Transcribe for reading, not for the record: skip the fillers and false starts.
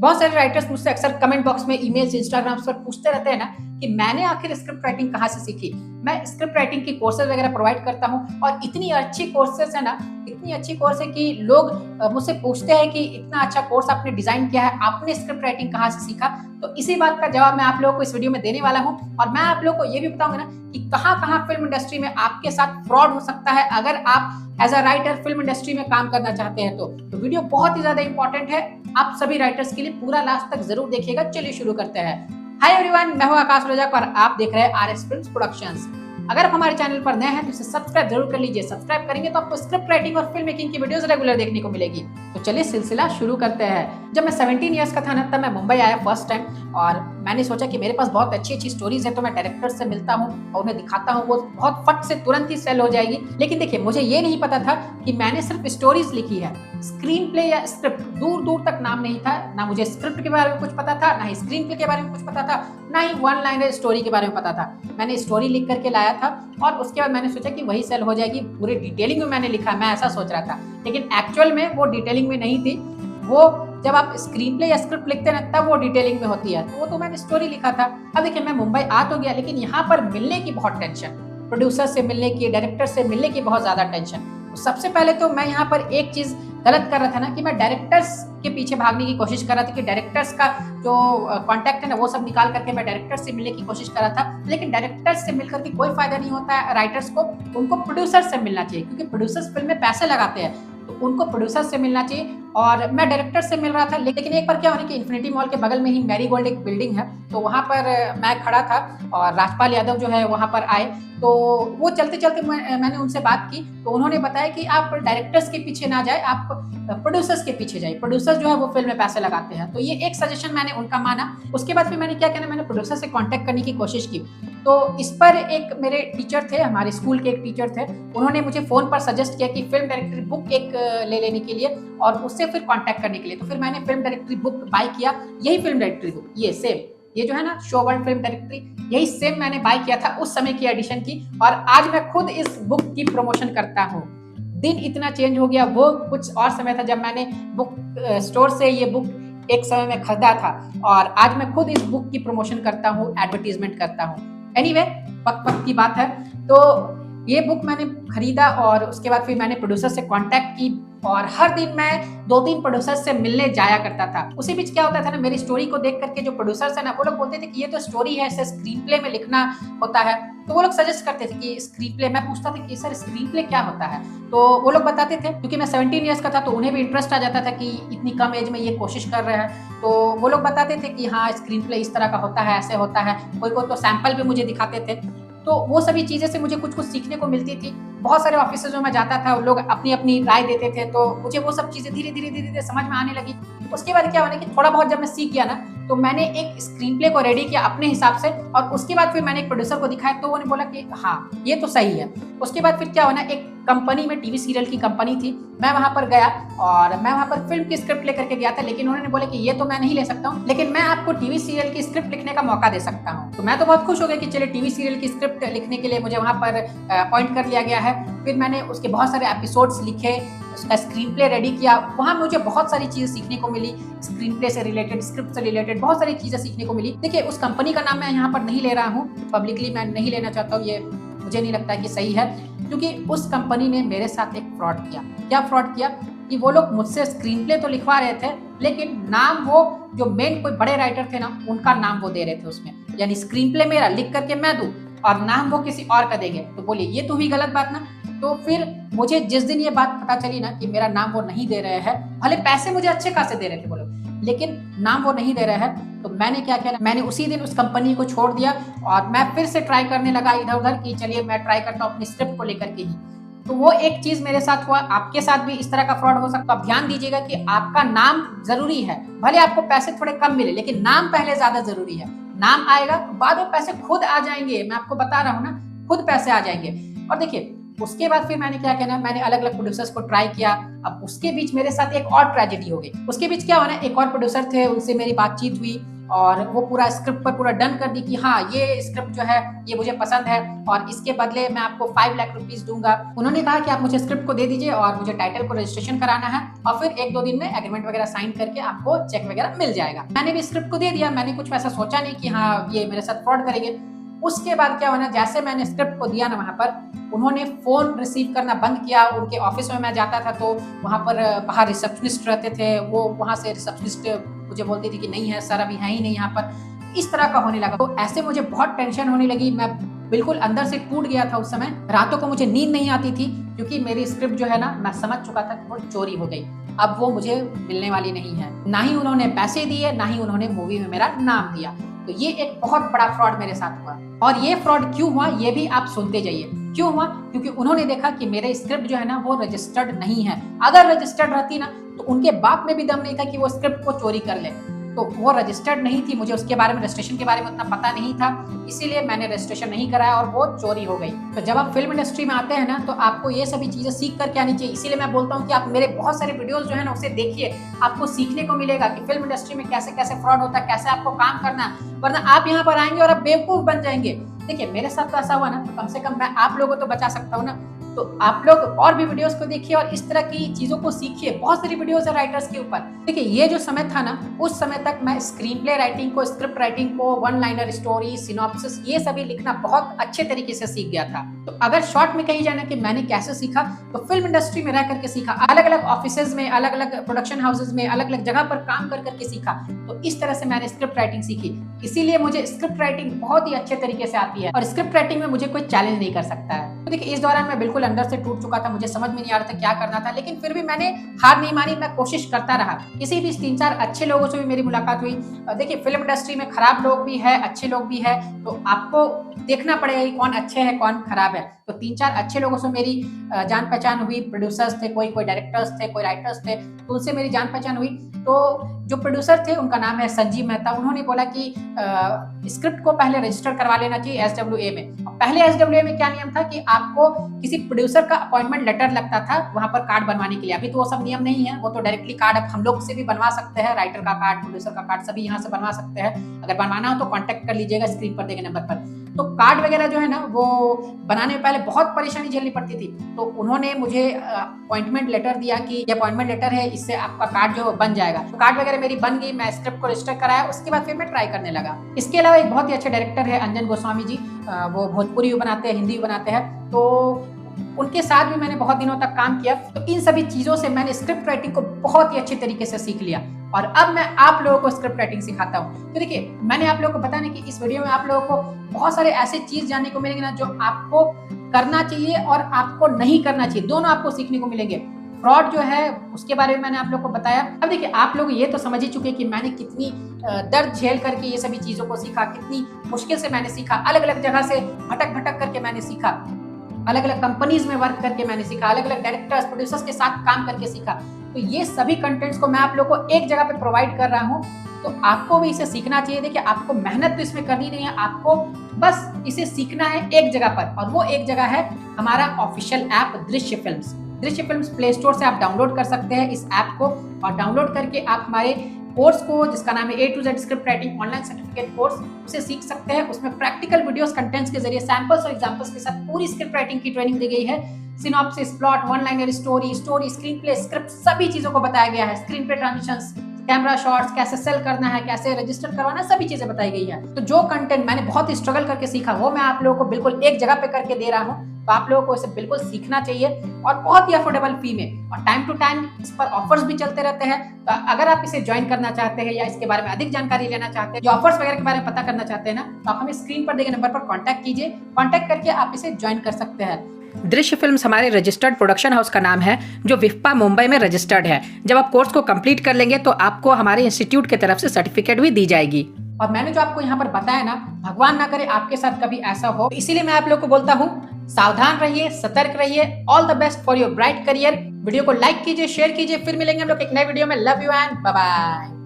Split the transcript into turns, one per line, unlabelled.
बहुत सारे राइटर्स मुझसे अक्सर कमेंट बॉक्स में, ईमेल्स, इंस्टाग्राम पर पूछते रहते हैं ना कि मैंने आखिर स्क्रिप्ट राइटिंग कहाँ से सीखी। मैं स्क्रिप्ट राइटिंग की कोर्सेज वगैरह प्रोवाइड करता हूँ और इतनी अच्छी कोर्सेज है ना, इतनी अच्छी कोर्स है कि लोग मुझसे पूछते हैं कि इतना अच्छा कोर्स आपने डिजाइन किया है, आपने स्क्रिप्ट राइटिंग कहाँ से सीखा। तो इसी बात का जवाब मैं आप लोगों को इस वीडियो में देने वाला हूँ और मैं आप लोगों को ये भी बताऊंगा ना कि कहाँ कहाँ फिल्म इंडस्ट्री में आपके साथ फ्रॉड हो सकता है अगर आप as a writer film industry में काम करना चाहते हैं। तो वीडियो बहुत ही ज्यादा इंपॉर्टेंट है, आप सभी राइटर्स के लिए पूरा लास्ट तक जरूर देखिएगा। चलिए शुरू करते हैं। हाय एवरीवन, मैं हूं आकाश रजाक और आप देख रहे हैं आरएस फिल्म्स प्रोडक्शंस। अगर आप हमारे चैनल पर नए हैं तो इसे सब्सक्राइब जरूर कर लीजिए। सब्सक्राइब करेंगे तो आपको स्क्रिप्ट राइटिंग और फिल्म मेकिंग की वीडियोस रेगुलर देखने को मिलेगी। तो चलिए सिलसिला शुरू करते हैं। जब मैं 17 इयर्स का था ना, तब मैं मुंबई आया फर्स्ट टाइम और मैंने सोचा कि मेरे पास बहुत अच्छी अच्छी स्टोरीज है, तो मैं डायरेक्टर्स से मिलता हूँ और उन्हें दिखाता हूँ, वो बहुत फट से तुरंत ही सेल हो जाएगी। लेकिन देखिए, मुझे ये नहीं पता था कि मैंने सिर्फ स्टोरीज लिखी है, स्क्रीन प्ले या स्क्रिप्ट दूर दूर तक नाम नहीं था। ना मुझे स्क्रिप्ट के बारे में कुछ पता था, ना ही स्क्रीन प्ले के बारे में कुछ पता था, ना ही वन लाइनर स्टोरी के बारे में पता था। मैंने स्टोरी लिख करके लाया था और उसके बाद मैंने सोचा कि वही सेल हो जाएगी। पूरे डिटेलिंग में मैंने लिखा, मैं ऐसा सोच रहा था, लेकिन एक्चुअल में वो डिटेलिंग में नहीं थी। वो जब आप स्क्रीन प्ले या स्क्रिप्ट लिखते हैं तब वो डिटेलिंग में होती है। तो वो तो मैंने स्टोरी लिखा था। अब देखिए, मैं मुंबई आ तो गया, लेकिन यहाँ पर मिलने की बहुत टेंशन, प्रोड्यूसर से मिलने की, डायरेक्टर से मिलने की बहुत ज्यादा टेंशन। तो सबसे पहले तो मैं यहाँ पर एक चीज गलत कर रहा था ना कि मैं डायरेक्टर्स के पीछे भागने की कोशिश कर रहा था कि डायरेक्टर्स का जो कांटेक्ट है ना वो सब निकाल करके मैं डायरेक्टर्स से मिलने की कोशिश कर रहा था। लेकिन डायरेक्टर्स से मिलकर के कोई फायदा नहीं होता है राइटर्स को, उनको प्रोड्यूसर से मिलना चाहिए, क्योंकि प्रोड्यूसर्स फिल्म में पैसे लगाते हैं, तो उनको प्रोड्यूसर से मिलना चाहिए। और मैं डायरेक्टर से मिल रहा था, लेकिन एक बार क्या होने कि इन्फिनिटी मॉल के बगल में ही मैरीगोल्ड एक बिल्डिंग है, तो वहां पर मैं खड़ा था और राजपाल यादव जो है वहां पर आए। तो वो चलते चलते मैंने उनसे बात की, तो उन्होंने बताया कि आप डायरेक्टर्स के पीछे ना जाए, आप प्रोड्यूसर्स के पीछे जाइए, प्रोड्यूसर जो है वो फिल्म में पैसे लगाते हैं। तो ये एक सजेशन मैंने उनका माना। उसके बाद फिर मैंने क्या किया, मैंने प्रोड्यूसर से कांटेक्ट करने की कोशिश की। तो इस पर एक मेरे टीचर थे, हमारे स्कूल के एक टीचर थे, उन्होंने मुझे फोन पर सजेस्ट किया कि फिल्म डायरेक्टरी बुक एक ले लेने के लिए और उससे फिर कांटेक्ट करने के लिए। तो फिर मैंने फिल्म डायरेक्टरी बुक बाय किया, यही फिल्म डायरेक्टरी बुक, ये सेम, ये जो है ना शो वर्ल्ड फिल्म डायरेक्टरी, यही सेम मैंने बाय किया था उस समय की एडिशन की। और आज मैं खुद इस बुक की प्रमोशन करता हूँ। दिन इतना चेंज हो गया, वो कुछ और समय था जब मैंने बुक स्टोर से ये बुक एक समय में खरीदा था और आज मैं खुद इस बुक की प्रमोशन करता हूँ, एडवर्टीजमेंट करता हूँ। एनीवे, वक्त की बात है। तो ये बुक मैंने खरीदा और उसके बाद फिर मैंने प्रोड्यूसर से कांटेक्ट की और हर दिन मैं 2-3 प्रोड्यूसर से मिलने जाया करता था। उसी बीच क्या होता था ना, मेरी स्टोरी को देख करके जो प्रोड्यूसर्स है ना, वो लोग बोलते थे कि ये तो स्टोरी है, इसे स्क्रीन प्ले में लिखना होता है। तो वो लोग सजेस्ट करते थे कि स्क्रीन प्ले। मैं पूछता था कि सर स्क्रीन प्ले क्या होता है, तो वो लोग बताते थे। क्योंकि मैं 17 ईयर्स का था तो उन्हें भी इंटरेस्ट आ जाता था कि इतनी कम एज में ये कोशिश कर रहे हैं। तो वो लोग बताते थे कि हाँ, स्क्रीन प्ले इस तरह का होता है, ऐसे होता है। कोई कोई तो सैंपल भी मुझे दिखाते थे। तो वो सभी चीजें से मुझे कुछ कुछ सीखने को मिलती थी। बहुत सारे ऑफिसर्स में जाता था, लोग अपनी अपनी राय देते थे, तो मुझे वो सब चीजें धीरे धीरे धीरे धीरे समझ में आने लगी। उसके बाद क्या होने कि थोड़ा बहुत जब मैं सीख गया ना, तो मैंने एक स्क्रीन प्ले को रेडी किया अपने हिसाब से और उसके बाद फिर मैंने एक प्रोड्यूसर को दिखाया, तो उन्होंने बोला कि हाँ ये तो सही है। उसके बाद फिर क्या होना, एक कंपनी में, टीवी सीरियल की कंपनी थी, मैं वहां पर गया और मैं वहां पर फिल्म की स्क्रिप्ट लेकर के गया था। लेकिन उन्होंने बोला कि ये तो मैं नहीं ले सकता हूँ, लेकिन मैं आपको टीवी सीरियल की स्क्रिप्ट लिखने का मौका दे सकता हूँ। तो मैं तो बहुत खुश हो गया कि चलिए टीवी सीरियल की स्क्रिप्ट लिखने के लिए मुझे वहां पर अपॉइंट कर लिया गया है। फिर मैंने उसके बहुत सारे एपिसोड्स लिखे, उसका स्क्रीन प्ले रेडी किया। वहां मुझे बहुत सारी चीजें सीखने को मिली, स्क्रीन प्ले से रिलेटेड, स्क्रिप्ट से रिलेटेड बहुत सारी चीजें सीखने को मिली। देखिए, उस कंपनी का नाम मैं यहाँ पर नहीं ले रहा हूँ, पब्लिकली मैं नहीं लेना चाहता हूँ, ये मुझे नहीं लगता कि सही है, क्योंकि उस कंपनी ने मेरे साथ एक फ्रॉड किया। क्या फ्रॉड किया कि वो लोग मुझसे स्क्रीन प्ले तो लिखवा रहे थे, लेकिन नाम वो जो मेन कोई बड़े राइटर थे ना, उनका नाम वो दे रहे थे उसमें। यानी स्क्रीन प्ले मेरा लिख करके मैं दूं और नाम वो किसी और का देंगे। तो बोलिए, ये तो हुई गलत बात ना। तो फिर मुझे जिस दिन ये बात पता चली ना कि मेरा नाम वो नहीं दे रहे हैं, भले पैसे मुझे अच्छे खासे दे रहे थे वो लोग, लेकिन नाम वो नहीं दे रहे हैं, तो मैंने क्या किया, मैंने उसी दिन उस कंपनी को छोड़ दिया और मैं फिर से ट्राई करने लगा इधर उधर कि चलिए मैं ट्राई करता हूँ अपनी स्क्रिप्ट को लेकर के ही। तो वो एक चीज मेरे साथ हुआ, आपके साथ भी इस तरह का फ्रॉड हो सकता है। आप ध्यान दीजिएगा कि आपका नाम जरूरी है, भले आपको पैसे थोड़े कम मिले, लेकिन नाम पहले ज्यादा जरूरी है। नाम आएगा तो बाद में पैसे खुद आ जाएंगे, मैं आपको बता रहा हूँ ना, खुद पैसे आ जाएंगे। और देखिए, उसके बाद फिर मैंने क्या किया ना, मैंने अलग अलग प्रोड्यूसर्स को ट्राई किया। अब उसके बीच मेरे साथ एक और ट्रेजेडी हो गई। उसके बीच क्या हुआ ना, एक और प्रोड्यूसर थे, उनसे मेरी बातचीत हुई और वो पूरा स्क्रिप्ट पर पूरा डन कर दी कि हाँ ये स्क्रिप्ट जो है ये मुझे पसंद है और इसके बदले मैं आपको 5 लाख रुपीस दूंगा। उन्होंने कहा कि आप मुझे स्क्रिप्ट को दे दीजिए और मुझे टाइटल को रजिस्ट्रेशन कराना है और फिर 1-2 दिन में एग्रीमेंट वगैरह साइन करके आपको चेक वगैरह मिल जाएगा। मैंने भी स्क्रिप्ट को दे दिया, मैंने कुछ वैसा सोचा नहीं कि हाँ ये मेरे साथ फ्रॉड करेंगे। उसके बाद क्या हुआ ना, जैसे मैंने स्क्रिप्ट को दिया ना वहाँ पर उन्होंने फोन रिसीव करना बंद किया। उनके ऑफिस में मैं जाता था तो वहाँ पर बाहर रिसेप्शनिस्ट रहते थे, वो वहाँ से रिसेप्शनिस्ट मुझे बोलती थी कि नहीं है सर अभी है ही नहीं यहाँ पर। इस तरह का होने लगा तो ऐसे मुझे बहुत टेंशन होने लगी। मैं बिल्कुल अंदर से टूट गया था उस समय। रातों को मुझे नींद नहीं आती थी क्योंकि मेरी स्क्रिप्ट जो है ना मैं समझ चुका था कि वो चोरी हो गई, अब वो मुझे मिलने वाली नहीं है। ना ही उन्होंने पैसे दिए, ना ही उन्होंने मूवी में मेरा नाम दिया। तो ये एक बहुत बड़ा फ्रॉड मेरे साथ हुआ। और ये फ्रॉड क्यों हुआ ये भी आप सुनते जाइए। क्यों हुआ? क्योंकि उन्होंने देखा कि मेरे स्क्रिप्ट जो है ना वो रजिस्टर्ड नहीं है। अगर रजिस्टर्ड रहती ना तो उनके बाप में भी दम नहीं था कि वो स्क्रिप्ट को चोरी कर ले। तो वो रजिस्टर्ड नहीं थी, मुझे उसके बारे में रजिस्ट्रेशन के बारे में उतना पता नहीं था, इसीलिए मैंने रजिस्ट्रेशन नहीं कराया और वो चोरी हो गई। तो जब आप फिल्म इंडस्ट्री में आते हैं ना तो आपको ये सभी चीजें सीख करके आनी चाहिए। इसीलिए मैं बोलता हूँ कि आप मेरे बहुत सारे वीडियोस जो है ना उसे देखिए, आपको सीखने को मिलेगा कि फिल्म इंडस्ट्री में कैसे कैसे फ्रॉड होता है, कैसे आपको काम करना है, वरना आप यहाँ पर आएंगे और आप बेवकूफ बन जाएंगे। देखिए मेरे साथ तो ऐसा हुआ ना, तो कम से कम मैं आप लोगों को तो बचा सकता हूँ ना। तो आप लोग और भी वीडियोस को देखिए और इस तरह की चीजों को सीखिए। बहुत सारी वीडियोस है राइटर्स के ऊपर। देखिए ये जो समय था ना उस समय तक मैं स्क्रीन प्ले राइटिंग को, स्क्रिप्ट राइटिंग को, वन लाइनर स्टोरी, सिनॉप्सिस ये सभी लिखना बहुत अच्छे तरीके से सीख गया था। तो अगर शॉर्ट में कही जाना कि मैंने कैसे सीखा, तो फिल्म इंडस्ट्री में रह करके सीखा, अलग अलग ऑफिसेज में, अलग अलग प्रोडक्शन हाउसेज में, अलग अलग जगह पर काम कर करके सीखा। तो इस तरह से मैंने स्क्रिप्ट राइटिंग सीखी। इसीलिए मुझे स्क्रिप्ट राइटिंग बहुत ही अच्छे तरीके से आती है और स्क्रिप्ट राइटिंग में मुझे कोई चैलेंज नहीं कर सकता है। तो देखिए इस दौरान मैं बिल्कुल अंदर से टूट चुका था, मुझे समझ में नहीं आ रहा था क्या करना था, लेकिन फिर भी मैंने हार नहीं मानी, मैं कोशिश करता रहा। किसी भी 3-4 अच्छे लोगों से भी मेरी मुलाकात हुई। देखिए फिल्म इंडस्ट्री में खराब लोग भी है, अच्छे लोग भी है, तो आपको देखना पड़ेगा कि कौन अच्छे है कौन खराब है। तो 3-4 अच्छे लोगों से मेरी जान पहचान हुई। प्रोड्यूसर्स थे, कोई डायरेक्टर्स थे, कोई राइटर्स थे, तो उनसे मेरी जान पहचान हुई। तो जो प्रोड्यूसर थे उनका नाम है संजीव मेहता, उन्होंने बोला कि स्क्रिप्ट को पहले रजिस्टर करवा लेना चाहिए SWA में। पहले SWA में क्या नियम था कि आपको किसी प्रोड्यूसर का अपॉइंटमेंट लेटर लगता था वहां पर कार्ड बनवाने के लिए। अभी तो वो सब नियम नहीं है, वो तो डायरेक्टली कार्ड अब हम लोग से भी बनवा सकते हैं। राइटर का कार्ड, प्रोड्यूसर का कार्ड सभी यहाँ से बनवा सकते हैं। अगर बनवाना हो तो कॉन्टेक्ट कर लीजिएगा स्क्रीन पर देखे नंबर पर। तो कार्ड वगैरह जो है ना वो बनाने में पहले बहुत परेशानी झेलनी पड़ती थी। तो उन्होंने मुझे अपॉइंटमेंट लेटर दिया कि ये अपॉइंटमेंट लेटर है, इससे आपका कार्ड जो बन जाएगा। तो कार्ड वगैरह मेरी बन गई, मैं स्क्रिप्ट को रजिस्टर कराया, उसके बाद फिर मैं ट्राई करने लगा। इसके अलावा एक बहुत ही अच्छे डायरेक्टर है अंजन गोस्वामी जी, वो भोजपुरी भी बनाते हैं, हिंदी भी बनाते हैं, तो उनके साथ भी मैंने बहुत दिनों तक काम किया। तो इन सभी चीजों से मैंने स्क्रिप्ट राइटिंग को बहुत ही अच्छे तरीके से सीख लिया और अब मैं आप लोगों को स्क्रिप्ट राइटिंग सिखाता हूँ। तो देखिए मैंने आप लोगों को बताने कि इस वीडियो में आप लोगों को बहुत सारे ऐसे चीज जानने को मिलेंगे ना जो आपको करना चाहिए और आपको नहीं करना चाहिए, दोनों आपको सीखने को मिलेंगे। फ्रॉड जो है उसके बारे में मैंने आप लोग को बताया। अब देखिए आप लोग ये तो समझ ही चुके कि मैंने कितनी दर्द झेल करके ये सभी चीजों को सीखा, कितनी मुश्किल से मैंने सीखा, अलग अलग जगह से भटक भटक करके मैंने सीखा, अलग अलग कंपनीज में वर्क करके मैंने सीखा, अलग अलग डायरेक्टर्स, प्रोड्यूसर्स के साथ काम करके सीखा। तो ये सभी कंटेंट्स को मैं आप लोग को एक जगह पे प्रोवाइड कर रहा हूँ, तो आपको भी इसे सीखना चाहिए। देखिए आपको मेहनत तो इसमें करनी नहीं है, आपको बस इसे सीखना है एक जगह पर, और वो एक जगह है हमारा ऑफिशियल ऐप दृश्य फिल्म्स। दृश्य फिल्म्स प्ले स्टोर से आप डाउनलोड कर सकते हैं इस ऐप को, और डाउनलोड करके आप हमारे कोर्स को जिसका नाम है A to Z script writing online certificate course, उसे सीख सकते हैं। उसमें प्रैक्टिकल वीडियोस कंटेंट्स के जरिए सैंपल्स और एग्जांपल्स के साथ पूरी स्क्रिप्ट राइटिंग की ट्रेनिंग दी गई है। Synopsis, plot, one liner story, screen play, script सभी चीजों को बताया गया है। Screen play transitions, camera shots, कैसे सेल करना है, कैसे रजिस्टर करवाना, सभी चीजें बताई गई है। तो जो कंटेंट मैंने बहुत ही स्ट्रगल करके सीखा वो मैं आप लोगों को बिल्कुल एक जगह पे करके दे रहा हूँ। तो आप लोगों को इसे बिल्कुल सीखना चाहिए और बहुत ही अफोर्डेबल फी में, और टाइम टू टाइम इस पर ऑफर्स भी चलते रहते हैं। तो अगर आप इसे ज्वाइन करना चाहते हैं या इसके बारे में अधिक जानकारी लेना चाहते हैं, जो ऑफर्स वगैरह के बारे में पता करना चाहते हैं ना, तो आप हमें स्क्रीन पर दिए गए नंबर पर कांटेक्ट कीजिए। कांटेक्ट करके आप इसे ज्वाइन कर सकते हैं। दृश्य फिल्म्स हमारे रजिस्टर्ड प्रोडक्शन हाउस का नाम है जो विफ्पा मुंबई में रजिस्टर्ड है। जब आप कोर्स को कंप्लीट कर लेंगे तो आपको हमारे इंस्टीट्यूट की तरफ से सर्टिफिकेट भी दी जाएगी। और मैंने जो आपको यहाँ पर बताया ना, भगवान ना करे आपके साथ कभी ऐसा हो, इसीलिए मैं आप लोग को बोलता हूँ सावधान रहिए, सतर्क रहिए। All the best for your bright career. Video को लाइक कीजिए, शेयर कीजिए। फिर मिलेंगे हम लोग एक नए वीडियो में। Love you and bye bye.